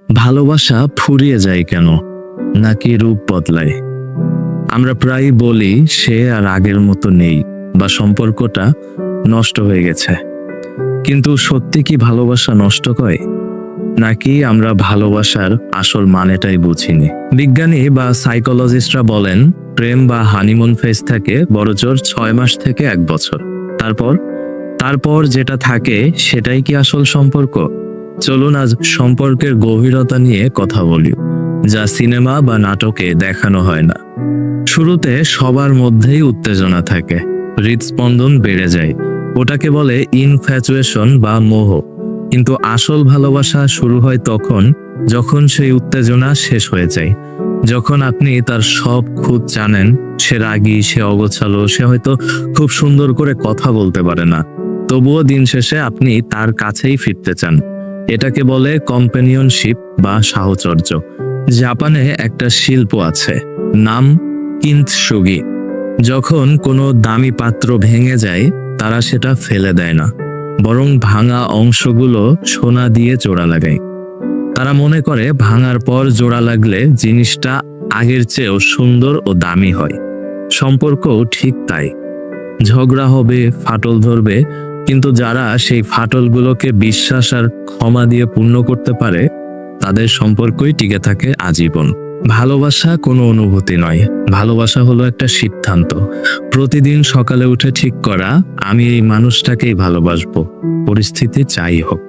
ভালোবাসা ফুরিয়ে যায় কেন, নাকি রূপ বদলায়? আমরা প্রায়ই বলি সে আর আগের মতো নেই বা সম্পর্কটা নষ্ট হয়ে গেছে। কিন্তু সত্যি কি ভালোবাসা নষ্ট হয়, নাকি আমরা ভালোবাসার আসল মানেটাই বুঝিনি? বিজ্ঞানী বা সাইকোলজিস্টরা বলেন প্রেম বা হানিমুন ফেজ থাকে বড়জোর 6 মাস থেকে 1 বছর। তারপর তারপর যেটা থাকে সেটাই কি আসল সম্পর্ক? চলুন আজ সম্পর্কের গভীরতা নিয়ে কথা বলি, যা সিনেমা বা নাটকে দেখানো হয় না। শুরুতে সবার মধ্যেই উত্তেজনা থাকে, হৃদস্পন্দন বেড়ে যায়, ওটাকে বলে ইনফ্যাচুয়েশন বা মোহ। কিন্তু আসল ভালোবাসা শুরু হয় তখন যখন সেই উত্তেজনা শেষ হয়ে যায়, যখন আপনি তার সব খুঁত জানেন। সে রাগী, সে অগোছালো, সে হয়তো খুব সুন্দর করে কথা বলতে পারে না, তবুও দিন শেষে আপনি তার কাছেই ফিরতে চান। এটাকে বলে কম্প্যানিয়নশিপ বা সাহচর্য। জাপানে একটা শিল্প আছে, নাম কিন্তসুগি। যখন কোনো দামি পাত্র ভেঙে যায়, তারা সেটা ফেলে দেয় না, বরং ভাঙা অংশগুলো সোনা দিয়ে জোড়া লাগায়। তারা মনে করে ভাঙার পর জোড়া লাগলে জিনিসটা আগের চেয়েও সুন্দর ও দামি হয়। সম্পর্কও ঠিক তাই। ঝগড়া হবে, ফাটল ধরবে, কিন্তু যারা সেই ফাটলগুলোকে বিশ্বাস আর ক্ষমা দিয়ে পূর্ণ করতে পারে, তাদের সম্পর্কই টিকে থাকে আজীবন। ভালোবাসা কোনো অনুভূতি নয়, ভালোবাসা হলো একটা সিদ্ধান্ত। প্রতিদিন সকালে উঠে ঠিক করা, আমি এই মানুষটাকেই ভালোবাসবো, পরিস্থিতি যাই হোক।